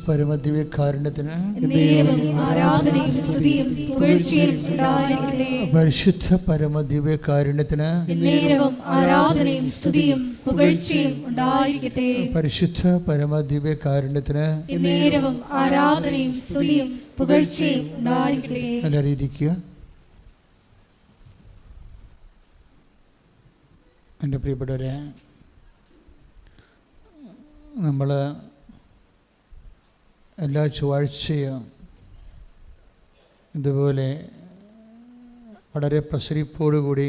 പരമദിവ്യകാരുണ്യത്തിന് ആരാധനയും സ്തുതിയും പുകഴ്ചയും ഉണ്ടായിരിക്കട്ടെ. പരിശുദ്ധ പരമദിവ്യകാരുണ്യത്തിന് ആരാധനയും സ്തുതിയും പുകഴ്ചയും ഉണ്ടായിരിക്കട്ടെ. പരിശുദ്ധ പരമദിവ്യകാരുണ്യത്തിന് ആരാധനയും സ്തുതിയും പുകഴ്ചയും ഉണ്ടായിരിക്കട്ടെ. എല്ലാവരും ഇരിക്കുക. എൻ്റെ പ്രിയപ്പെട്ടവരെ, നമ്മൾ എല്ലാ ചൊവ്വാഴ്ചയും ഇതുപോലെ വളരെ പ്രസരിപ്പോടുകൂടി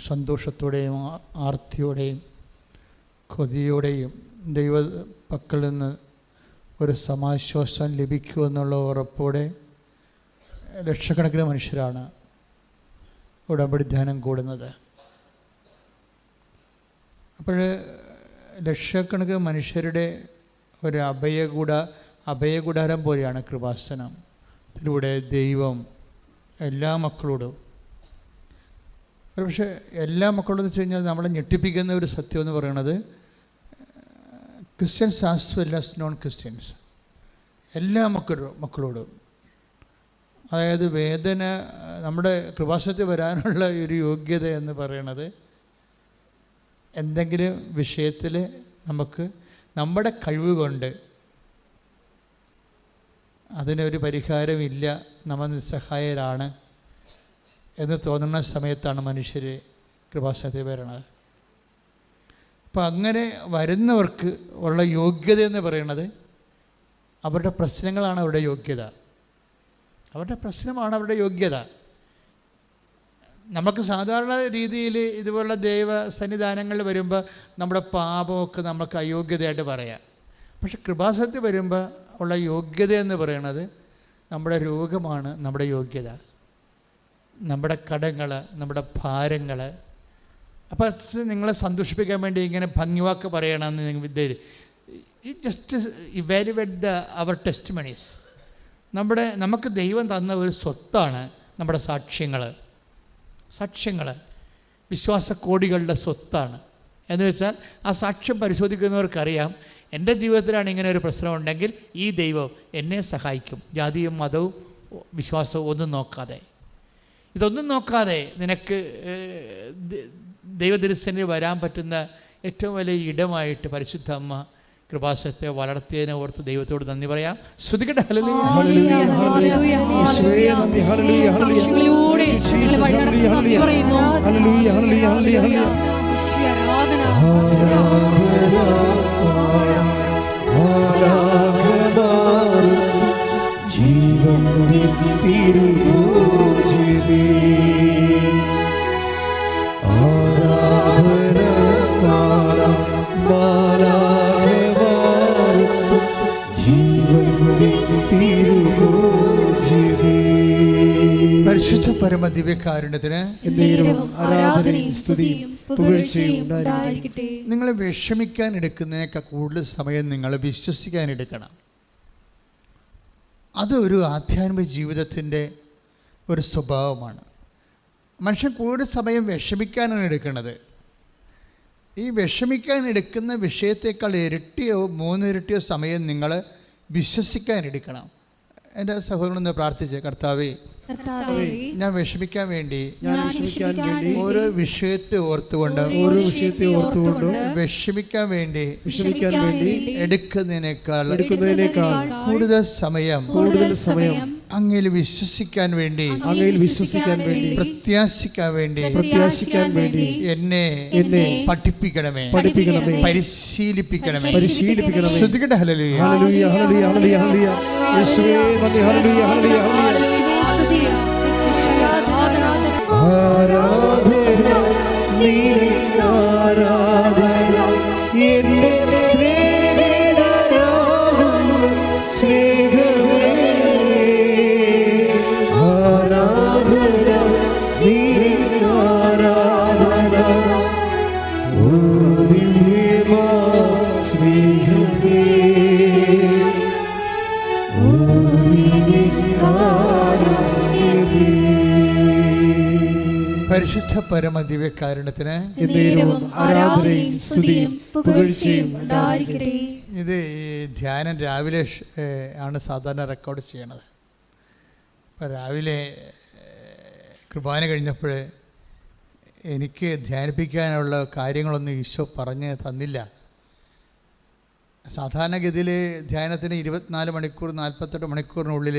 സന്തോഷത്തോടെയും ആർത്തിയോടെയും കൊതിയോടെയും ദൈവ പക്കൽ നിന്ന് ഒരു സമാശ്വാസം ലഭിക്കുമെന്നുള്ള ഉറപ്പോടെ ലക്ഷക്കണക്കിന് മനുഷ്യരാണ് ഉടമ്പടി ധ്യാനം കൂടുന്നത്. അപ്പോൾ ലക്ഷക്കണക്കിന് മനുഷ്യരുടെ ഒരു അഭയകൂടാരം പോലെയാണ് കൃപാസനം. ഇതിലൂടെ ദൈവം എല്ലാ മക്കളോടും, പക്ഷേ എല്ലാ മക്കളോടും വെച്ച് കഴിഞ്ഞാൽ നമ്മളെ ഞെട്ടിപ്പിക്കുന്ന ഒരു സത്യം എന്ന് പറയുന്നത്, Christians as well as non Christians എല്ലാ മക്കളോടും, അതായത് വേദന നമ്മുടെ കൃപാസനത്തിൽ വരാനുള്ള ഒരു യോഗ്യത എന്ന് പറയുന്നത്, എന്തെങ്കിലും വിഷയത്തിൽ നമുക്ക് നമ്മുടെ കഴിവ് കൊണ്ട് അതിനൊരു പരിഹാരമില്ല, നമ്മൾ നിസ്സഹായരാണ് എന്ന് തോന്നുന്ന സമയത്താണ് മനുഷ്യർ കൃപാസനത്തിൽ വരണത്. അപ്പം അങ്ങനെ വരുന്നവർക്ക് ഉള്ള യോഗ്യത എന്ന് പറയുന്നത് അവരുടെ പ്രശ്നങ്ങളാണ് അവരുടെ യോഗ്യത. അവരുടെ പ്രശ്നമാണ് അവരുടെ യോഗ്യത. നമുക്ക് സാധാരണ രീതിയിൽ ഇതുപോലുള്ള ദൈവ സന്നിധാനങ്ങളിൽ വരുമ്പോൾ നമ്മുടെ പാപമൊക്കെ നമുക്ക് അയോഗ്യതയായിട്ട് പറയാം. പക്ഷെ കൃപാസനത്തിൽ വരുമ്പോൾ ഉള്ള യോഗ്യത എന്ന് പറയുന്നത് നമ്മുടെ രോഗമാണ് നമ്മുടെ യോഗ്യത, നമ്മുടെ കടങ്ങൾ, നമ്മുടെ ഭാരങ്ങൾ. അപ്പോൾ നിങ്ങളെ സന്തോഷിപ്പിക്കാൻ വേണ്ടി ഇങ്ങനെ ഭംഗിവാക്ക് പറയണമെന്ന് നിങ്ങൾ ജസ്റ്റ് ഇവാലുവേറ്റ് അവർ ടെസ്റ്റിമണീസ്. നമുക്ക് ദൈവം തന്ന ഒരു സ്വത്താണ് നമ്മുടെ സാക്ഷ്യങ്ങൾ വിശ്വാസക്കോടികളുടെ സ്വത്താണ്. എന്ന് വെച്ചാൽ ആ സാക്ഷ്യം പരിശോധിക്കുന്നവർക്കറിയാം, എൻ്റെ ജീവിതത്തിലാണ് ഇങ്ങനെ ഒരു പ്രശ്നമുണ്ടെങ്കിൽ ഈ ദൈവം എന്നെ സഹായിക്കും. ജാതിയും മതവും വിശ്വാസവും ഇതൊന്നും നോക്കാതെ നിനക്ക് ദൈവദർശനിൽ വരാൻ പറ്റുന്ന ഏറ്റവും വലിയ ഇടമായിട്ട് പരിശുദ്ധ അമ്മ കൃപാസനത്തെ വളർത്തിയതിനെ ഓർത്ത് ദൈവത്തോട് നന്ദി പറയാം. ശ്രുതികട്ടെ. പരിശുദ്ധ പരമദിവ്യകാരുണ്യത്തിന് ആരാധനയും സ്തുതിയും പുകഴ്ചയും ഉണ്ടായിരിക്കട്ടെ. നിങ്ങൾ വിഷമിക്കാൻ എടുക്കുന്നതിനേക്കാൾ കൂടുതൽ സമയം നിങ്ങൾ വിശ്വസിക്കാൻ എടുക്കണം. അത് ഒരു ആധ്യാത്മിക ജീവിതത്തിൻ്റെ ഒരു സ്വഭാവമാണ്. മനുഷ്യൻ കൂടുതൽ സമയം വിഷമിക്കാനാണ് എടുക്കുന്നത്. ഈ വിഷമിക്കാൻ എടുക്കുന്ന വിഷയത്തേക്കാൾ ഇരട്ടിയോ 3 ഇരട്ടിയോ സമയം നിങ്ങൾ വിശ്വസിക്കാൻ എടുക്കണം. എൻ്റെ സഹോദരനൊന്ന് പ്രാർത്ഥിച്ചേ. കർത്താവേ, ഞാൻ വിഷമിക്കാൻ വേണ്ടി ഓരോ വിഷയത്തെ ഓർത്തുകൊണ്ട് വിഷമിക്കാൻ വേണ്ടി എടുക്കുന്നതിനേക്കാൾ കൂടുതൽ സമയം അങ്ങയിൽ വിശ്വസിക്കാൻ വേണ്ടി പ്രത്യാശിക്കാൻ വേണ്ടി എന്നെ പഠിപ്പിക്കണമേ, പരിശീലിപ്പിക്കണമേ. ശ്രദ്ധിക്കട്ടെ. ഹല്ലേലൂയ, ഹല്ലേലൂയ, ഹല്ലേലൂയ, ഹല്ലേലൂയ. യേശുവേ നന്ദി. ഹല്ലേലൂയ, ഹല്ലേലൂയ, ഹല്ലേലൂയ. ആരാധന നിനക്ക്, ആരാധന എന്റെ സ്നേഹിതനാകുന്നു സ്നേഹമേ. ആരാധന നിനക്ക്, ആരാധന ഓ ദിവ്യമാ സ്നേഹമേ. ഓ ദിവ്യകാരുണ്യമേ. പരിശുദ്ധ പരമദിവ്യകാരുണ്യത്തിന് ആരാധനയും സ്തുതിയും പുകഴ്ചയും ഉണ്ടായിരിക്കട്ടെ. ഇത് ഈ ധ്യാനം രാവിലെ ആണ് സാധാരണ റെക്കോർഡ് ചെയ്യണത്. അപ്പോൾ രാവിലെ കുർബാന കഴിഞ്ഞപ്പോൾ എനിക്ക് ധ്യാനിപ്പിക്കാനുള്ള കാര്യങ്ങളൊന്നും ഈശോ പറഞ്ഞ് തന്നില്ല. സാധാരണഗതിയിൽ ധ്യാനത്തിന് 24 മണിക്കൂർ 48 മണിക്കൂറിനുള്ളിൽ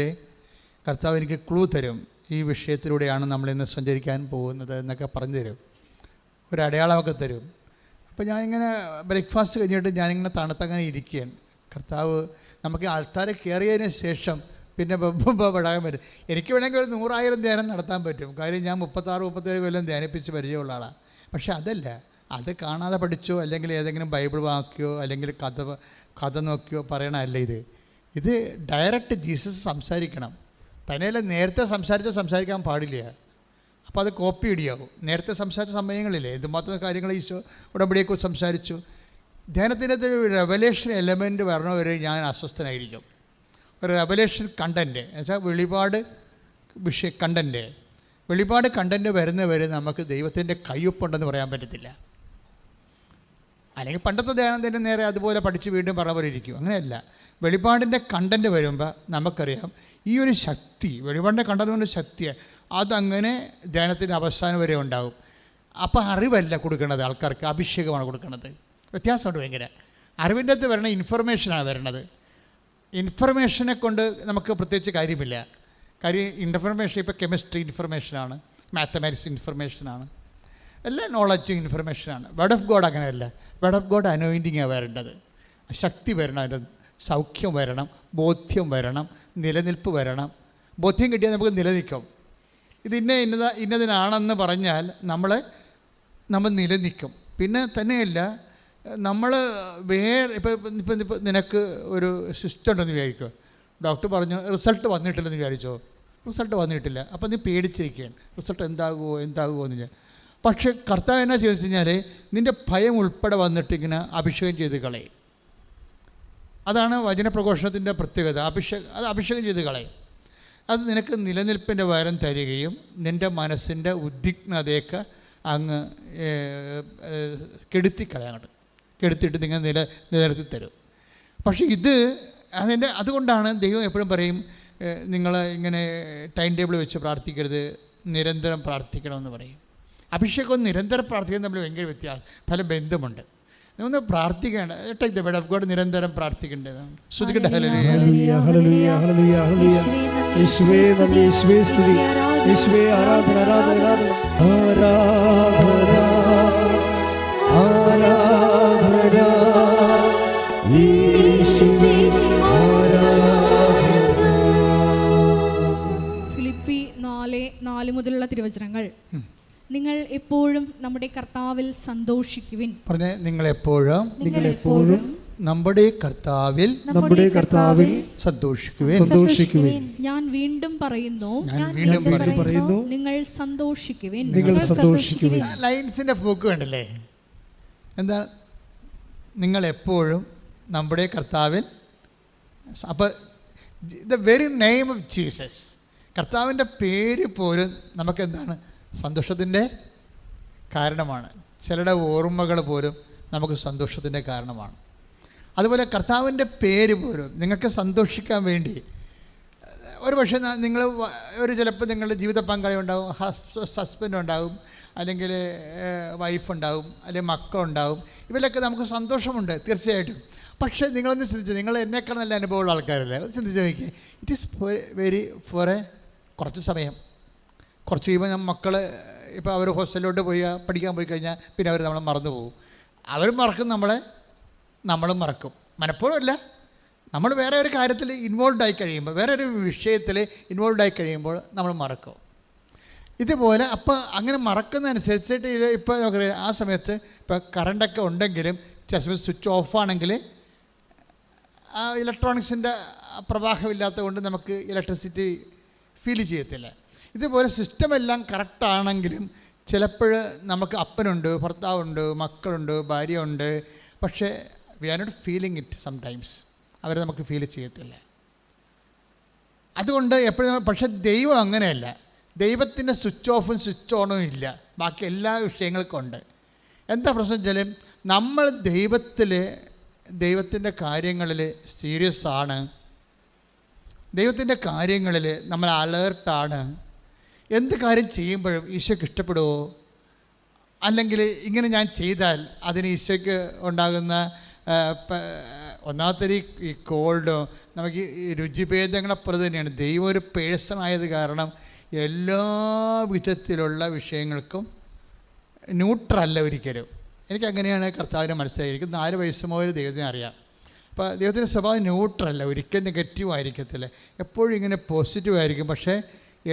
കർത്താവ് എനിക്ക് ക്ലൂ തരും, ഈ വിഷയത്തിലൂടെയാണ് നമ്മളിന്ന് സഞ്ചരിക്കാൻ പോകുന്നത് എന്നൊക്കെ പറഞ്ഞു തരും, ഒരു അടയാളമൊക്കെ തരും. അപ്പോൾ ഞാനിങ്ങനെ ബ്രേക്ക്ഫാസ്റ്റ് കഴിഞ്ഞിട്ട് ഞാനിങ്ങനെ തണുത്തങ്ങനെ ഇരിക്കുകയാണ്. കർത്താവ് നമുക്ക് ആൾക്കാരെ കയറിയതിന് ശേഷം പിന്നെ പെടാൻ പറ്റും. എനിക്ക് വേണമെങ്കിൽ ഒരു 100,000 ധ്യാനം നടത്താൻ പറ്റും. കാര്യം ഞാൻ 36-37 കൊല്ലം ധ്യാനിപ്പിച്ച് പരിചയമുള്ള ആളാണ്. പക്ഷെ അതല്ല, അത് കാണാതെ പഠിച്ചോ അല്ലെങ്കിൽ ഏതെങ്കിലും ബൈബിൾ വാക്കിയോ അല്ലെങ്കിൽ കഥ നോക്കിയോ പറയണമല്ല. ഇത് ഡയറക്റ്റ് ജീസസ് സംസാരിക്കണം. തന്നെയല്ല, നേരത്തെ സംസാരിക്കാൻ പാടില്ല. അപ്പോൾ അത് കോപ്പി ഇടിയാവും. നേരത്തെ സംസാരിച്ച സമയങ്ങളില്ലേ ഇതുമാത്രം കാര്യങ്ങൾ ഈശോ ഉടമ്പടിയെക്കുറിച്ച് സംസാരിച്ചു. ധ്യാനത്തിൻ്റെ ഒരു റെവലേഷൻ എലമെൻറ്റ് വരണവരെ ഞാൻ അസ്വസ്ഥനായിരിക്കും. ഒരു റെവലേഷൻ കണ്ടൻറ്റ് എന്നുവെച്ചാൽ വെളിപാട് കണ്ടൻറ്റ് വരുന്നവരെ നമുക്ക് ദൈവത്തിൻ്റെ കയ്യൊപ്പുണ്ടെന്ന് പറയാൻ പറ്റത്തില്ല. അല്ലെങ്കിൽ പണ്ടത്തെ ധ്യാനത്തിൻ്റെ നേരെ അതുപോലെ പഠിച്ച് വീണ്ടും പറഞ്ഞ പോലെ ഇരിക്കും. അങ്ങനെയല്ല, വെളിപാടിൻ്റെ കണ്ടൻറ്റ് വരുമ്പോൾ നമുക്കറിയാം ഈ ഒരു ശക്തി, വെളിപാടിൻ്റെ കണ്ടൻറ്റ് ശക്തി അതങ്ങനെ ധ്യാനത്തിൻ്റെ അവസാനം വരെ ഉണ്ടാകും. അപ്പോൾ അറിവല്ല കൊടുക്കുന്നത് ആൾക്കാർക്ക്, അഭിഷേകമാണ് കൊടുക്കുന്നത്. വ്യത്യാസമുണ്ട് ഭയങ്കര. അറിവിൻ്റെ അകത്ത് വരണ ഇൻഫർമേഷനാണ് വരണത്. ഇൻഫർമേഷനെ കൊണ്ട് നമുക്ക് പ്രത്യേകിച്ച് കാര്യമില്ല. കാര്യം ഇൻഫർമേഷൻ ഇപ്പോൾ കെമിസ്ട്രി ഇൻഫർമേഷനാണ്, മാത്തമാറ്റിക്സ് ഇൻഫർമേഷനാണ്, എല്ലാ നോളജും ഇൻഫർമേഷനാണ്. വേർഡ് ഓഫ് ഗോഡ് അങ്ങനെയല്ല. വേർഡ് ഓഫ് ഗോഡ് അനോയിൻറ്റിങ്ങാണ് വരേണ്ടത്. ശക്തി വരണം, അതിൻ്റെ സൗഖ്യം വരണം, ബോധ്യം വരണം, നിലനിൽപ്പ് വരണം. ബോധ്യം കിട്ടിയാൽ നമുക്ക് നിലനിൽക്കും. ഇത് ഇന്നതിനാണെന്ന് പറഞ്ഞാൽ നമ്മൾ നിലനിൽക്കും. പിന്നെ തന്നെയല്ല, നമ്മൾ ഇപ്പം നിനക്ക് ഒരു സിസ്റ്റം ഉണ്ടെന്ന് വിചാരിക്കുക. ഡോക്ടർ പറഞ്ഞു റിസൾട്ട് വന്നിട്ടില്ലെന്ന് വിചാരിച്ചോ. റിസൾട്ട് വന്നിട്ടില്ല, അപ്പം നീ പേടിച്ചിരിക്കുകയാണ്, റിസൾട്ട് എന്താകുമോ എന്ന് ഞാൻ. പക്ഷേ കർത്താവ് എന്നാ ചെയ്തെന്ന് വെച്ച് കഴിഞ്ഞാൽ നിൻ്റെ ഭയം ഉൾപ്പെടെ വന്നിട്ട് ഇങ്ങനെ അഭിഷേകം ചെയ്ത് കളയും. അതാണ് വചനപ്രഘോഷണത്തിൻ്റെ പ്രത്യേകത. അഭിഷേകം ചെയ്ത് കളയും. അത് നിനക്ക് നിലനിൽപ്പിൻ്റെ വരം തരികയും നിൻ്റെ മനസ്സിൻ്റെ ഉദ്വിഗ്നതയൊക്കെ അങ്ങ് കെടുത്തിയിട്ട് നിങ്ങൾ നിലനിർത്തി തരും. പക്ഷേ അതുകൊണ്ടാണ് ദൈവം എപ്പോഴും പറയും, നിങ്ങൾ ഇങ്ങനെ ടൈം ടേബിൾ വെച്ച് പ്രാർത്ഥിക്കരുത്, നിരന്തരം പ്രാർത്ഥിക്കണമെന്ന് പറയും. അഭിഷേകവും നിരന്തരം പ്രാർത്ഥിക്കുന്നത് തമ്മിൽ ഭയങ്കര പല ബന്ധമുണ്ട്. ഒന്ന് പ്രാർത്ഥിക്കേണ്ട, take the word of God, നിരന്തരം പ്രാർത്ഥിക്കേണ്ടതാണ്. ശ്രുതിക്കട്ടെ. ഹല്ലേലൂയ, ഹല്ലേലൂയ, ഹല്ലേലൂയ, ഹല്ലേലൂയ. യേശുവേ നന്ദി, യേശുവേ സ്തുതി, യേശുവേ ആരാധന, ആരാധന, ആരാധന, ആരാധന, യേശുവേ ആരാധന. ഫിലിപ്പി 4:4 മുതലുള്ള തിരുവചനങ്ങൾ. നിങ്ങൾ എപ്പോഴും നമ്മുടെ കർത്താവിൽ സന്തോഷിക്കുവിൻ. പറഞ്ഞേ, നിങ്ങൾ എപ്പോഴും നമ്മുടെ കർത്താവിൽ സന്തോഷിക്കുവിൻ. ഞാൻ വീണ്ടും പറയുന്നു, നിങ്ങൾ സന്തോഷിക്കുവിൻ. ലൈൻസിന്റെ പോക്ക് കണ്ടല്ലേ? എന്താ? നിങ്ങൾ എപ്പോഴും നമ്മുടെ കർത്താവിൽ. അപ്പോൾ the very name of Jesus, കർത്താവിൻ്റെ പേര് പോലും നമുക്കെന്താണ്? സന്തോഷത്തിൻ്റെ കാരണമാണ്. ചിലരുടെ ഓർമ്മകൾ പോലും നമുക്ക് സന്തോഷത്തിൻ്റെ കാരണമാണ്. അതുപോലെ കർത്താവിൻ്റെ പേര് പോലും നിങ്ങൾക്ക് സന്തോഷിക്കാൻ വേണ്ടി. ഒരു പക്ഷേ നിങ്ങൾ ചിലപ്പോൾ നിങ്ങളുടെ ജീവിത പങ്കാളി ഉണ്ടാവും, ഹസ്ബൻഡ് ഉണ്ടാവും, അല്ലെങ്കിൽ വൈഫ് ഉണ്ടാവും, അല്ലെങ്കിൽ മക്കളുണ്ടാവും. ഇവരൊക്കെ നമുക്ക് സന്തോഷമുണ്ട് തീർച്ചയായിട്ടും. പക്ഷേ നിങ്ങളൊന്ന് ചിന്തിച്ചു, നിങ്ങൾ എന്നേക്കാൾ നല്ല അനുഭവമുള്ള ആൾക്കാരല്ലേ, ചിന്തിച്ച് നോക്കി. ഇറ്റ് ഈസ് വെരി കുറച്ച് സമയം. കുറച്ച് കഴിയുമ്പോൾ മക്കൾ ഇപ്പോൾ അവർ ഹോസ്റ്റലിലോട്ട് പഠിക്കാൻ പോയി കഴിഞ്ഞാൽ പിന്നെ അവർ നമ്മളെ മറന്നു പോകും. അവരും മറക്കും, നമ്മളും മറക്കും. മനഃപൂർവ്വം അല്ല, നമ്മൾ വേറെ ഒരു കാര്യത്തിൽ ഇൻവോൾവ് ആയി കഴിയുമ്പോൾ, വേറെ ഒരു വിഷയത്തിൽ ഇൻവോൾവ് ആയി കഴിയുമ്പോൾ നമ്മൾ മറക്കും. ഇതുപോലെ അപ്പോൾ അങ്ങനെ മറക്കുന്നതനുസരിച്ചിട്ട് ഇപ്പോൾ നമുക്കറിയാം, ആ സമയത്ത് ഇപ്പോൾ കറണ്ടൊക്കെ ഉണ്ടെങ്കിലും ചില സമയത്ത് സ്വിച്ച് ഓഫാണെങ്കിൽ ആ ഇലക്ട്രോണിക്സിൻ്റെ പ്രവാഹമില്ലാത്തത് കൊണ്ട് നമുക്ക് ഇലക്ട്രിസിറ്റി ഫീൽ ചെയ്യത്തില്ല. ഇതുപോലെ സിസ്റ്റമെല്ലാം കറക്റ്റാണെങ്കിലും ചിലപ്പോൾ നമുക്ക് അപ്പനുണ്ട്, ഭർത്താവുണ്ട്, മക്കളുണ്ട്, ഭാര്യ ഉണ്ട്, പക്ഷേ we are not feeling it sometimes. അവരെ നമുക്ക് ഫീൽ ചെയ്യത്തില്ല. അതുകൊണ്ട് എപ്പോഴും. പക്ഷേ ദൈവം അങ്ങനെയല്ല. ദൈവത്തിൻ്റെ സ്വിച്ച് ഓഫും സ്വിച്ച് ഓണും ഇല്ല, ബാക്കി എല്ലാ വിഷയങ്ങൾക്കും ഉണ്ട്. എന്താ പ്രശ്നം വെച്ചാൽ നമ്മൾ ദൈവത്തിൽ ദൈവത്തിൻ്റെ കാര്യങ്ങളിൽ സീരിയസ് ആണ്, ദൈവത്തിൻ്റെ കാര്യങ്ങളിൽ നമ്മൾ അലേർട്ടാണ്. എന്ത് കാര്യം ചെയ്യുമ്പോഴും ഈശോയ്ക്ക് ഇഷ്ടപ്പെടുമോ, അല്ലെങ്കിൽ ഇങ്ങനെ ഞാൻ ചെയ്താൽ അതിന് ഈശോയ്ക്ക് ഉണ്ടാകുന്ന ഒന്നാമത്തെ ഈ കോൾഡോ നമുക്ക് ഈ രുചിഭേദങ്ങളപ്പുറം തന്നെയാണ്. ദൈവം ഒരു പേഴ്സണായത് കാരണം എല്ലാ വിധത്തിലുള്ള വിഷയങ്ങൾക്കും ന്യൂട്രല്ല ഒരിക്കലും. എനിക്കങ്ങനെയാണ് കർത്താവിനെ മനസ്സിലായിരിക്കും. 4 വയസ്സ് മുതൽ ദൈവത്തിനെ അറിയാം. അപ്പോൾ ദൈവത്തിൻ്റെ സ്വഭാവം ന്യൂട്രല്ല, ഒരിക്കലും നെഗറ്റീവ് ആയിരിക്കത്തില്ല, എപ്പോഴും ഇങ്ങനെ പോസിറ്റീവ് ആയിരിക്കും. പക്ഷേ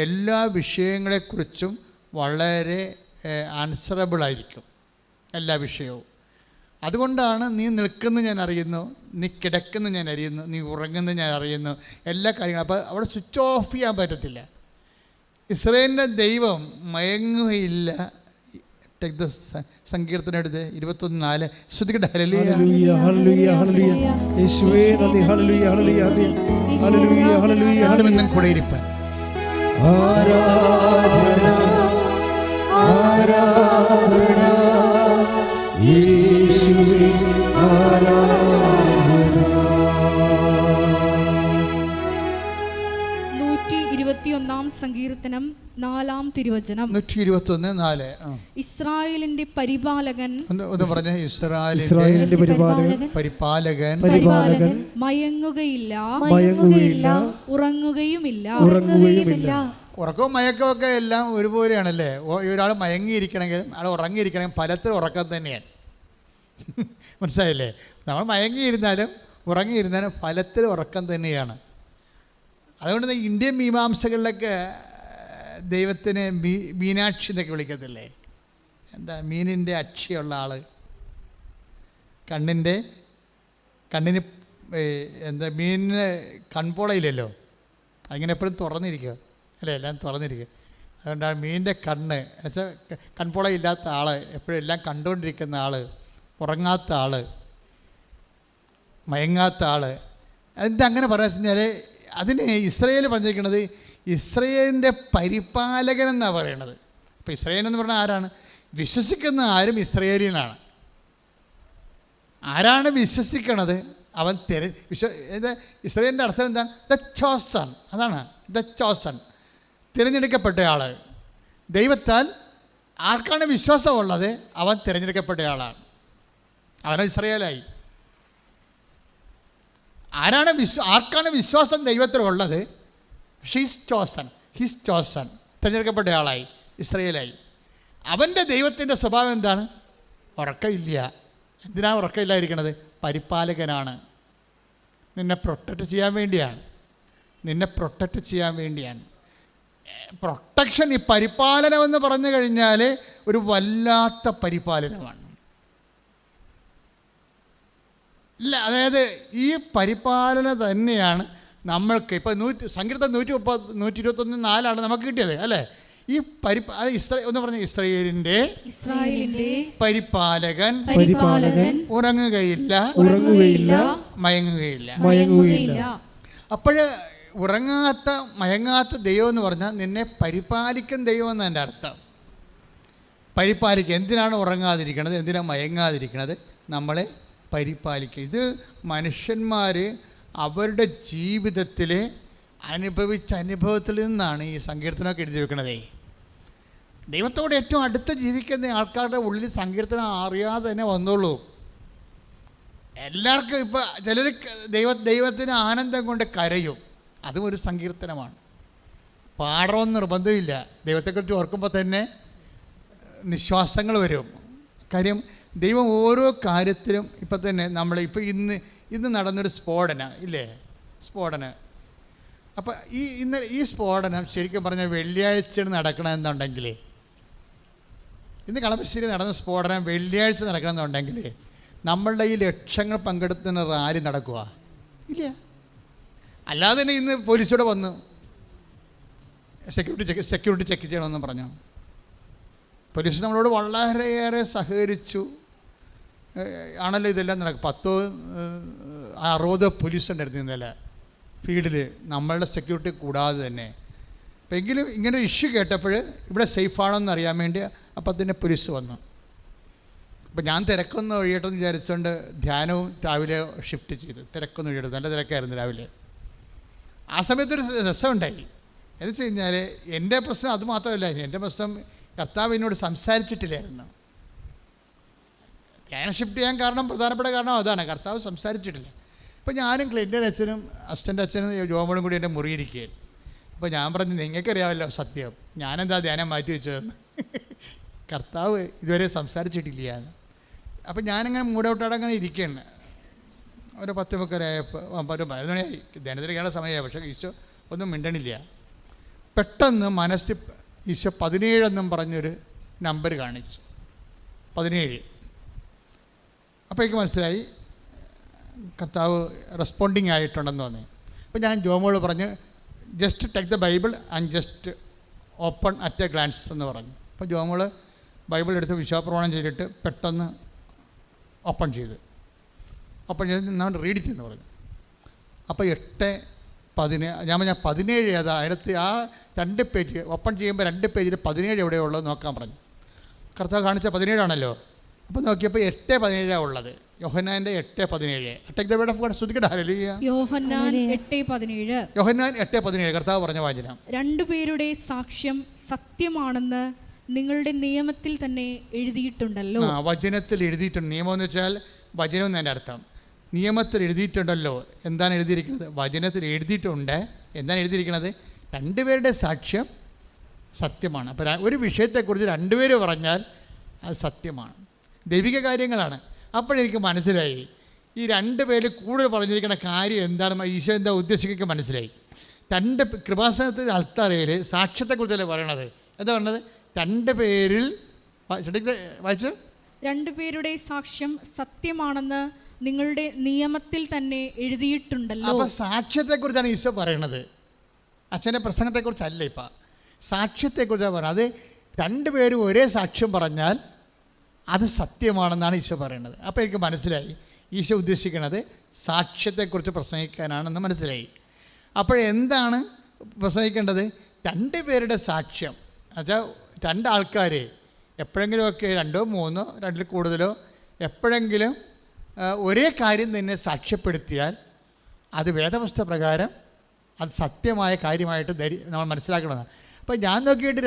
എല്ലാ വിഷയങ്ങളെക്കുറിച്ചും വളരെ ആൻസറബിളായിരിക്കും എല്ലാ വിഷയവും. അതുകൊണ്ടാണ് നീ നിൽക്കുന്നത് ഞാൻ അറിയുന്നു, നീ കിടക്കുന്നത് ഞാൻ അറിയുന്നു, നീ ഉറങ്ങുന്നത് ഞാൻ അറിയുന്നു, എല്ലാ കാര്യങ്ങളും. അപ്പോൾ അവിടെ സ്വിച്ച് ഓഫ് ചെയ്യാൻ പറ്റത്തില്ല. ഇസ്രായേലിൻ്റെ ദൈവം മയങ്ങുകയില്ല. സങ്കീർത്തനം എടുത്ത് 21:4 ശ്രുതിക്കട്ടെ. ഹല്ലേലൂയ ഹല്ലേലൂയ ഹല്ലേലൂയ യേശുവേ നന്ദി. ഹല്ലേലൂയ ഹല്ലേലൂയ ഹല്ലേലൂയ ഹല്ലേലൂയ ഹല്ലേലൂയ കൂടെ ഇരിപ്പാൻ. ആരാധന ആരാധന യേശുവേ ആരാധന. 121 സങ്കീർത്തനം 4-ാം തിരുവചനം. 121:4. ഇസ്രായേലിന്റെ പരിപാലകൻ ഒന്ന് പറഞ്ഞ ഇസ്രായേലിന്റെ പരിപാലകൻ മയങ്ങുകയില്ല ഉറങ്ങുകയുമില്ല. ഉറക്കവും മയക്കവും ഒക്കെ എല്ലാം ഒരുപോലെയാണല്ലേ. ഒരാൾ മയങ്ങിയിരിക്കണമെങ്കിലും ആൾ ഉറങ്ങിയിരിക്കണമെങ്കിൽ ഫലത്തിൽ ഉറക്കം തന്നെയാണ്. മനസ്സിലായില്ലേ? നമ്മൾ മയങ്ങിയിരുന്നാലും ഉറങ്ങിയിരുന്നാലും ഫലത്തിൽ ഉറക്കം തന്നെയാണ്. അതുകൊണ്ട് ഇന്ത്യൻ മീമാംസകളിലൊക്കെ ദൈവത്തിന് മീനാക്ഷി എന്നൊക്കെ വിളിക്കത്തില്ലേ? എന്താ മീനിൻ്റെ അക്ഷിയുള്ള ആൾ, കണ്ണിന് എന്താ മീനിന് കൺപോളയില്ലല്ലോ, അതിങ്ങനെ എപ്പോഴും തുറന്നിരിക്കുക അല്ലേ, എല്ലാം തുറന്നിരിക്കുക. അതുകൊണ്ടാണ് മീനിൻ്റെ കണ്ണ് എന്നുവെച്ചാൽ കൺപോളയില്ലാത്ത ആൾ, എപ്പോഴും എല്ലാം കണ്ടുകൊണ്ടിരിക്കുന്ന ആൾ, ഉറങ്ങാത്ത ആൾ, മയങ്ങാത്ത ആൾ. അതിൻ്റെ അങ്ങനെ പറയാൻ കഴിഞ്ഞാൽ അതിന് ഇസ്രായേൽ പറഞ്ഞിരിക്കുന്നത് ഇസ്രായേലിൻ്റെ പരിപാലകൻ എന്നാണ് പറയണത്. അപ്പോൾ ഇസ്രായേൽ എന്ന് പറഞ്ഞാൽ ആരാണ്? വിശ്വസിക്കുന്ന ആരും ഇസ്രായേലിനാണ്. ആരാണ് വിശ്വസിക്കണത് അവൻ ഇസ്രായേലിൻ്റെ അർത്ഥം എന്താണ്? The chosen. അതാണ് ദ ചോസൺ, തിരഞ്ഞെടുക്കപ്പെട്ട ആൾ. ദൈവത്താൽ ആർക്കാണ് വിശ്വാസമുള്ളത് അവൻ തിരഞ്ഞെടുക്കപ്പെട്ട ആളാണ്, അവൻ ഇസ്രായേലായി. ആർക്കാണ് വിശ്വാസം ദൈവത്തിലുള്ളത്? ഹിസ് ചോസൺ, തിരഞ്ഞെടുക്കപ്പെട്ട ആളായി, ഇസ്രായേലായി. അവൻ്റെ ദൈവത്തിൻ്റെ സ്വഭാവം എന്താണ്? ഉറക്കമില്ല. എന്തിനാണ് ഉറക്കമില്ലായിരിക്കണത്? പരിപാലകനാണ്. നിന്നെ പ്രൊട്ടക്റ്റ് ചെയ്യാൻ വേണ്ടിയാണ്. പ്രൊട്ടക്ഷൻ, ഈ പരിപാലനമെന്ന് പറഞ്ഞു കഴിഞ്ഞാൽ ഒരു വല്ലാത്ത പരിപാലനമാണ്. ഇല്ല, അതായത് ഈ പരിപാലന തന്നെയാണ് നമ്മൾക്ക് ഇപ്പോൾ സങ്കീർത്തനം 121:4 നമുക്ക് കിട്ടിയത് അല്ലേ? ഈ ഒന്ന് പറഞ്ഞ ഇസ്രായേലിന്റെ പരിപാലകൻ ഉറങ്ങുകയില്ല മയങ്ങുകയില്ല. അപ്പോഴ് മയങ്ങാത്ത ദൈവം എന്ന് പറഞ്ഞാൽ നിന്നെ പരിപാലിക്കുന്ന ദൈവം എന്നാണ് എൻ്റെ അർത്ഥം. പരിപാലിക്കുക. എന്തിനാണ് ഉറങ്ങാതിരിക്കണത്, എന്തിനാണ് മയങ്ങാതിരിക്കണത്? നമ്മളെ പരിപാലിക്കുക. ഇത് മനുഷ്യന്മാർ അവരുടെ ജീവിതത്തിൽ അനുഭവിച്ച അനുഭവത്തിൽ നിന്നാണ് ഈ സങ്കീർത്തനമൊക്കെ എഴുതി വെക്കണതേ. ദൈവത്തോട് ഏറ്റവും അടുത്ത് ജീവിക്കുന്ന ആൾക്കാരുടെ ഉള്ളിൽ സങ്കീർത്തനം അറിയാതെ തന്നെ വന്നോളൂ. എല്ലാവർക്കും ഇപ്പോൾ ചിലർ ദൈവത്തിന് ആനന്ദം കൊണ്ട് കരയും, അതും ഒരു സങ്കീർത്തനമാണ്. പാടണമെന്ന് നിർബന്ധമില്ല. ദൈവത്തെക്കുറിച്ച് ഓർക്കുമ്പോൾ തന്നെ നിശ്വാസങ്ങൾ വരും. കാര്യം ദൈവം ഓരോ കാര്യത്തിലും ഇപ്പം തന്നെ ഇപ്പോൾ ഇന്ന് നടന്നൊരു സ്ഫോടനം ഇല്ലേ, സ്ഫോടനം. അപ്പം ഈ സ്ഫോടനം ശരിക്കും പറഞ്ഞാൽ വെള്ളിയാഴ്ചയാണ് നടക്കണമെന്നുണ്ടെങ്കിൽ, ഇന്ന് കളമശ്ശേരി നടന്ന സ്ഫോടനം വെള്ളിയാഴ്ച നടക്കണമെന്നുണ്ടെങ്കിൽ നമ്മളുടെ ഈ ലക്ഷങ്ങൾ പങ്കെടുത്തുന്ന റാലി നടക്കുക ഇല്ല. അല്ലാതെ തന്നെ ഇന്ന് പോലീസോടെ വന്നു സെക്യൂരിറ്റി ചെക്ക് ചെയ്യണമെന്ന് പറഞ്ഞു. പോലീസ് നമ്മളോട് വളരെയേറെ സഹകരിച്ചു ആണല്ലോ ഇതെല്ലാം നടക്കും. 60 പോലീസ് ഉണ്ടായിരുന്നു ഇന്നലെ ഫീൽഡിൽ, നമ്മളുടെ സെക്യൂരിറ്റി കൂടാതെ തന്നെ. അപ്പം എങ്കിലും ഇങ്ങനെ ഇഷ്യൂ കേട്ടപ്പോൾ ഇവിടെ സേഫാണോന്ന് അറിയാൻ വേണ്ടി അപ്പം തന്നെ പോലീസ് വന്നു. അപ്പോൾ ഞാൻ തിരക്കൊന്ന് ഒഴിയട്ടെന്ന് വിചാരിച്ചുകൊണ്ട് ധ്യാനവും രാവിലെ ഷിഫ്റ്റ് ചെയ്തു. തിരക്കൊന്ന് ഒഴിയട്ടെ, നല്ല തിരക്കായിരുന്നു രാവിലെ. ആ സമയത്തൊരു രസമുണ്ടായി. എന്ന് വെച്ച് കഴിഞ്ഞാൽ എൻ്റെ പ്രശ്നം അത് മാത്രമല്ല, എൻ്റെ പ്രശ്നം കർത്താവ് എന്നോട് സംസാരിച്ചിട്ടില്ലായിരുന്നു. ധ്യാനം ഷിഫ്റ്റ് ചെയ്യാൻ കാരണം, പ്രധാനപ്പെട്ട കാരണം അതാണ്, കർത്താവ് സംസാരിച്ചിട്ടില്ല. അപ്പോൾ ഞാനും ക്ലിൻ്റൻ അച്ഛനും അസിസ്റ്റൻ്റ് അച്ഛനും ജോമോളും കൂടി എൻ്റെ മുറിയിരിക്കുകയാണ്. അപ്പോൾ ഞാൻ പറഞ്ഞു, നിങ്ങൾക്കറിയാമല്ലോ സത്യം, ഞാനെന്താ ധ്യാനം മാറ്റി വെച്ചതെന്ന്. കർത്താവ് ഇതുവരെ സംസാരിച്ചിട്ടില്ല എന്ന്. അപ്പോൾ ഞാനിങ്ങനെ മൂടൗട്ടാടങ്ങനെ ഇരിക്കുകയാണ്. ഒരു 10:30 ഒരു 11 മണിയായി, ധ്യാനത്തിലേക്കാണ് സമയമായി. പക്ഷേ ഈശോ ഒന്നും മിണ്ടണില്ല. പെട്ടെന്ന് മനസ്സിൽ ഈശോ 17 എന്നും പറഞ്ഞൊരു നമ്പർ കാണിച്ചു. 17. അപ്പോൾ എനിക്ക് മനസ്സിലായി കർത്താവ് റെസ്പോണ്ടിങ് ആയിട്ടുണ്ടെന്ന് തോന്നി. അപ്പോൾ ഞാൻ ജോമോള് പറഞ്ഞ്, just take the Bible and just open at a glance എന്ന് പറഞ്ഞു. അപ്പോൾ ജോമോള് ബൈബിൾ എടുത്ത് വിശ്വാസപ്രമാണം ചെയ്തിട്ട് പെട്ടെന്ന് ഓപ്പൺ ചെയ്ത് ഞാൻ റീഡ് ഇറ്റ് എന്ന് പറഞ്ഞു. അപ്പോൾ 8:17 ഞാൻ പറഞ്ഞാൽ 17 ഏതാ, അതിനകത്ത് ആ 2 പേജ് ഓപ്പൺ ചെയ്യുമ്പോൾ 2 പേജിൽ 17 എവിടെയുള്ളത് നോക്കാൻ പറഞ്ഞു. കർത്താവ് കാണിച്ച 17 ആണല്ലോ. അപ്പോൾ നോക്കിയപ്പോൾ 8:17 ഉള്ളത്. യോഹന്നാൻ്റെ 8:17. Take the word of God. ശ്രദ്ധിക്കട്ടെ. ഹല്ലേലൂയ. യോഹന്നാൻ 8:17. യോഹന്നാൻ 8:17 കർത്താവ് പറഞ്ഞ വാചനം. 2 പേരുടെ സാക്ഷ്യം സത്യമാണെന്ന് നിങ്ങളുടെ നിയമത്തിൽ തന്നെ എഴുതിയിട്ടുണ്ടല്ലോ. വചനത്തിൽ എഴുതിയിട്ടുണ്ട്. നിയമം എന്ന് വെച്ചാൽ വചനം എന്നതിൻ്റെ അർത്ഥം. നിയമത്തിൽ എഴുതിയിട്ടുണ്ടല്ലോ. എന്താണ് എഴുതിയിരിക്കുന്നത്? വചനത്തിൽ എഴുതിയിട്ടുണ്ട്. എന്താണ് എഴുതിയിരിക്കുന്നത്? 2 പേരുടെ സാക്ഷ്യം സത്യമാണ്. അപ്പോൾ ഒരു വിഷയത്തെക്കുറിച്ച് 2 പേര് പറഞ്ഞാൽ അത് സത്യമാണ്, ദൈവിക കാര്യങ്ങളാണ്. അപ്പോഴെനിക്ക് മനസ്സിലായി ഈ 2 പേര് കൂടുതൽ പറഞ്ഞിരിക്കുന്ന കാര്യം എന്താണ്, ഈശോ എന്താ ഉദ്ദേശിക്കുക മനസ്സിലായി. 2 കൃപാസനത്തിൽ അൾത്താരയിൽ സാക്ഷ്യത്തെക്കുറിച്ചല്ലേ പറയണത്. എന്താ പറഞ്ഞത്? 2 പേരിൽ വായിച്ചു, 2 പേരുടെ സാക്ഷ്യം സത്യമാണെന്ന് നിങ്ങളുടെ നിയമത്തിൽ തന്നെ എഴുതിയിട്ടുണ്ടല്ലോ. അപ്പോൾ സാക്ഷ്യത്തെക്കുറിച്ചാണ് ഈശോ പറയണത്, അച്ഛൻ്റെ പ്രസംഗത്തെക്കുറിച്ചല്ല. ഇപ്പം സാക്ഷ്യത്തെക്കുറിച്ചാണ് പറയുന്നത്. അത് 2 പേരും ഒരേ സാക്ഷ്യം പറഞ്ഞാൽ അത് സത്യമാണെന്നാണ് ഈശോ പറയുന്നത്. അപ്പോൾ എനിക്ക് മനസ്സിലായി ഈശോ ഉദ്ദേശിക്കുന്നത് സാക്ഷ്യത്തെക്കുറിച്ച് പ്രസംഗിക്കാനാണെന്ന് മനസ്സിലായി. അപ്പോഴെന്താണ് പ്രസംഗിക്കേണ്ടത്? 2 പേരുടെ സാക്ഷ്യം. എന്നുവെച്ചാൽ 2 ആൾക്കാർ എപ്പോഴെങ്കിലുമൊക്കെ 2 3 2 കൂടുതലോ എപ്പോഴെങ്കിലും ഒരേ കാര്യം തന്നെ സാക്ഷ്യപ്പെടുത്തിയാൽ അത് വേദപുസ്തക പ്രകാരം അത് സത്യമായ കാര്യമായിട്ട് നമ്മൾ മനസ്സിലാക്കണമെന്ന്. അപ്പോൾ ഞാൻ നോക്കിയിട്ട്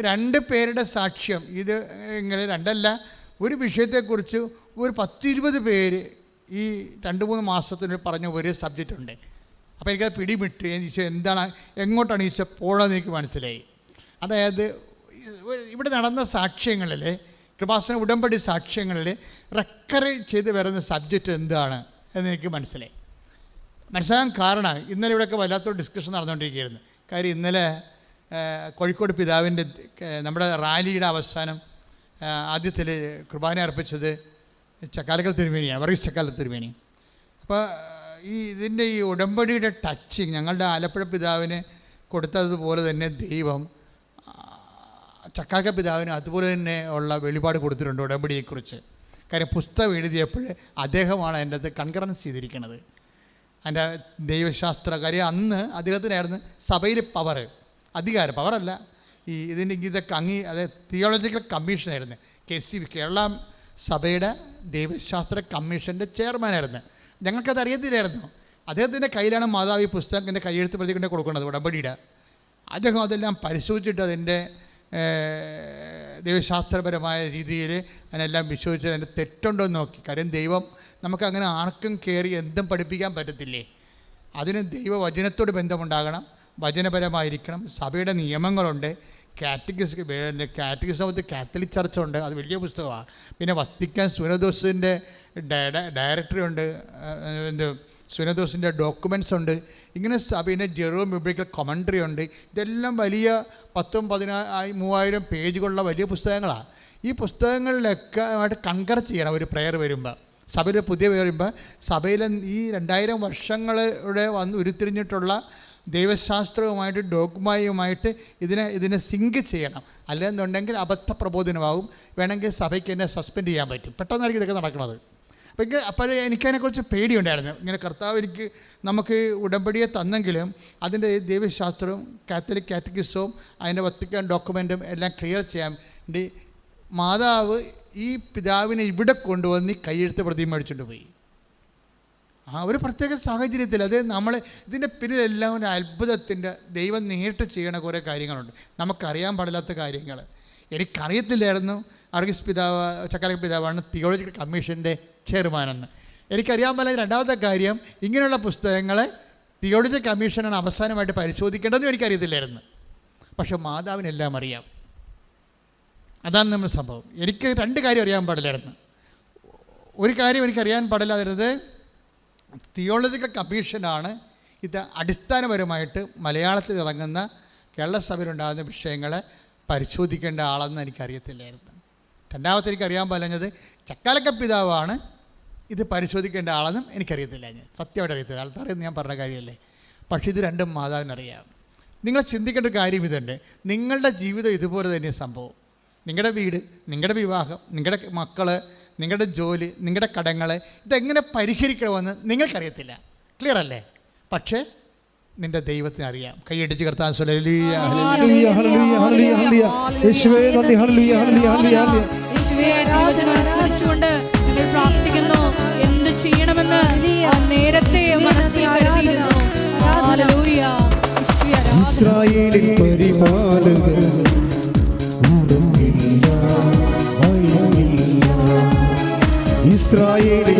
2 പേരുടെ സാക്ഷ്യം, ഇത് ഇങ്ങനെ 2 അല്ല, ഒരു വിഷയത്തെക്കുറിച്ച് ഒരു 10-20 പേര് ഈ 2-3 മാസത്തിന് പറഞ്ഞ ഒരു സബ്ജക്റ്റ് ഉണ്ട്. അപ്പോൾ എനിക്കത് പിടിമിട്ട് ഈശോ എന്താണ്, എങ്ങോട്ടാണ് ഈശോ പോകണമെന്ന് എനിക്ക് മനസ്സിലായി. അതായത് ഇവിടെ നടന്ന സാക്ഷ്യങ്ങളിൽ, കൃപാസന ഉടമ്പടി സാക്ഷ്യങ്ങളിൽ റെക്കറി ചെയ്ത് വരുന്ന സബ്ജക്റ്റ് എന്താണ് എന്നെനിക്ക് മനസ്സിലാകാൻ കാരണം ഇന്നലെ ഇവിടെയൊക്കെ വല്ലാത്തൊരു ഡിസ്കഷൻ നടന്നുകൊണ്ടിരിക്കുകയായിരുന്നു. കാര്യം ഇന്നലെ കോഴിക്കോട് പിതാവിൻ്റെ നമ്മുടെ റാലിയുടെ അവസാനം ആദ്യത്തിൽ കുർബാന അർപ്പിച്ചത് ചക്കാലക്കൽ തിരുമേനിയാണ്, വർഗീസ് ചക്കാലക്കൽ തിരുമേനി. അപ്പോൾ ഇതിൻ്റെ ഈ ഉടമ്പടിയുടെ ടച്ചിങ് ഞങ്ങളുടെ ആലപ്പുഴ പിതാവിന് കൊടുത്തതുപോലെ തന്നെ ദൈവം ചക്കാലക്കൽ പിതാവിന് അതുപോലെ തന്നെ ഉള്ള വെളിപാട് കൊടുത്തിട്ടുണ്ട് ഉടമ്പടിയെക്കുറിച്ച്. കാര്യം പുസ്തകം എഴുതിയപ്പോൾ അദ്ദേഹമാണ് അതിൻ്റെ അത് കൺകറൻസ് ചെയ്തിരിക്കുന്നത്, അതിൻ്റെ ദൈവശാസ്ത്ര കാര്യം. അന്ന് അദ്ദേഹത്തിനായിരുന്നു സഭയിൽ അധികാരം, പവറല്ല, ഇതിൻ്റെ ഇതൊക്കെ അതായത് തിയോളജിക്കൽ കമ്മീഷനായിരുന്നു. KCB കേരള സഭയുടെ ദൈവശാസ്ത്ര കമ്മീഷൻ്റെ ചെയർമാനായിരുന്നു. ഞങ്ങൾക്കത് അറിയത്തില്ലായിരുന്നു. അദ്ദേഹത്തിൻ്റെ കയ്യിലാണ് മാതാവ് ഈ പുസ്തകത്തിൻ്റെ കയ്യെഴുത്ത് പ്രതി കൊണ്ട് കൊടുക്കുന്നത് ഉടമ്പടിയുടെ. അദ്ദേഹം അതെല്ലാം പരിശോധിച്ചിട്ട് അതിൻ്റെ ദൈവശാസ്ത്രപരമായ രീതിയിൽ അതിനെല്ലാം വിശ്വസിച്ച് അതിൻ്റെ തെറ്റുണ്ടോ എന്ന് നോക്കി. കാര്യം ദൈവം നമുക്കങ്ങനെ ആർക്കും കയറി എന്തും പഠിപ്പിക്കാൻ പറ്റത്തില്ലേ. അതിന് ദൈവവചനത്തോട് ബന്ധമുണ്ടാകണം, വചനപരമായിരിക്കണം. സഭയുടെ നിയമങ്ങളുണ്ട്, കാറ്റഗിസം ഓഫ് ദി കാത്തലിക് ചർച്ചുണ്ട്, അത് വലിയ പുസ്തകമാണ്. പിന്നെ വത്തിക്കാൻ സുനദോസിൻ്റെ ഡയറക്ടറി ഉണ്ട്, സുനദോസിൻ്റെ ഡോക്യുമെൻറ്റ്സ് ഉണ്ട്. ഇങ്ങനെ പിന്നെ ജെറോം ബിബ്ലിക്കൽ കമൻട്രി ഉണ്ട്. ഇതെല്ലാം വലിയ 10,000-30,000 പേജുകളുള്ള വലിയ പുസ്തകങ്ങളാണ്. ഈ പുസ്തകങ്ങളിലൊക്കെ ആയിട്ട് കൺകർ ചെയ്യണം. ഒരു പ്രെയർ വരുമ്പോൾ, സഭയിൽ പുതിയ വരുമ്പോൾ, സഭയിൽ ഈ 2000 വർഷങ്ങളുടെ ഉരുത്തിരിഞ്ഞിട്ടുള്ള ദൈവശാസ്ത്രവുമായിട്ട് ഡോഗ്മയുമായിട്ട് ഇതിനെ സിങ്ക് ചെയ്യണം. അല്ലെന്നുണ്ടെങ്കിൽ അബദ്ധ പ്രബോധനമാകും. വേണമെങ്കിൽ സഭയ്ക്ക് എന്നെ സസ്പെൻഡ് ചെയ്യാൻ പറ്റും. പെട്ടെന്നായിരിക്കും ഇതൊക്കെ നടക്കുന്നത്. അപ്പോൾ എനിക്കതിനെക്കുറിച്ച് പേടിയുണ്ടായിരുന്നു. ഇങ്ങനെ കർത്താവ് നമുക്ക് ഉടമ്പടിയെ തന്നെങ്കിലും അതിൻ്റെ ദൈവശാസ്ത്രവും കാത്തലിക് കാറ്റഗിസവും അതിൻ്റെ വത്തിക്കാൻ ഡോക്യുമെൻറ്റും എല്ലാം ക്ലിയർ ചെയ്യാൻ വേണ്ടി മാതാവ് ഈ പിതാവിനെ ഇവിടെ കൊണ്ടുവന്ന് കൈയെഴുത്ത് പ്രതിമ മേടിച്ചുകൊണ്ട് പോയി. ആ ഒരു പ്രത്യേക സാഹചര്യത്തിൽ, അത് നമ്മൾ ഇതിൻ്റെ പിന്നിലെല്ലാം ഒരു അത്ഭുതത്തിൻ്റെ ദൈവം നേരിട്ട് ചെയ്യണ കുറേ കാര്യങ്ങളുണ്ട്, നമുക്കറിയാൻ പാടില്ലാത്ത കാര്യങ്ങൾ. എനിക്കറിയത്തില്ലായിരുന്നു അർഗീസ് പിതാവ്, ചക്കാലക്ക പിതാവാണ് തിയോളജിക്കൽ കമ്മീഷൻ്റെ ചെയർമാനെന്ന്. എനിക്കറിയാൻ പാടില്ല. രണ്ടാമത്തെ കാര്യം, ഇങ്ങനെയുള്ള പുസ്തകങ്ങളെ തിയോളജിക്കൽ കമ്മീഷനാണ് അവസാനമായിട്ട് പരിശോധിക്കേണ്ടതെന്നും എനിക്കറിയത്തില്ലായിരുന്നു. പക്ഷെ മാതാവിനെല്ലാം അറിയാം. അതാണ് നമ്മൾ സംഭവം. എനിക്ക് രണ്ട് കാര്യം അറിയാൻ പാടില്ലായിരുന്നു. ഒരു കാര്യം എനിക്കറിയാൻ പാടില്ലാതിരുന്നത്, തിയോളജിക്കൽ കമ്മീഷനാണ് ഇത് അടിസ്ഥാനപരമായിട്ട് മലയാളത്തിൽ ഇറങ്ങുന്ന കേരള സഭയിലുണ്ടാകുന്ന വിഷയങ്ങളെ പരിശോധിക്കേണ്ട ആളെന്ന് എനിക്കറിയത്തില്ലായിരുന്നു. രണ്ടാമത്തെ എനിക്കറിയാൻ പാടില്ലത്, ചക്കാലക്ക പിതാവാണ് ഇത് പരിശോധിക്കേണ്ട ആളെന്നും എനിക്കറിയത്തില്ല. സത്യമായിട്ട് അറിയത്തില്ല. ആൾക്കാരെന്ന് ഞാൻ പറഞ്ഞ കാര്യമല്ലേ. പക്ഷേ ഇത് രണ്ടും മാതാവിനറിയാം. നിങ്ങൾ ചിന്തിക്കേണ്ട ഒരു കാര്യം ഇതുണ്ട്. നിങ്ങളുടെ ജീവിതം ഇതുപോലെ തന്നെ സംഭവം. നിങ്ങളുടെ വീട്, നിങ്ങളുടെ വിവാഹം, നിങ്ങളുടെ മക്കൾ, നിങ്ങളുടെ ജോലി, നിങ്ങളുടെ കടങ്ങൾ, ഇതെങ്ങനെ പരിഹരിക്കണമെന്ന് നിങ്ങൾക്കറിയത്തില്ല. ക്ലിയർ അല്ലേ? പക്ഷേ നിന്റെ ദൈവത്തിന് അറിയാം. കൈയടിച്ച് കർത്താൻ പ്രാർത്ഥിക്കുന്നു. എന്ത് ചെയ്യണമെന്ന് നേരത്തെ മനസ്സിൽ കരുതിയിരുന്നു. ഇസ്രായേലിൻ പരിപാലകൻ ഇസ്രായേലിൽ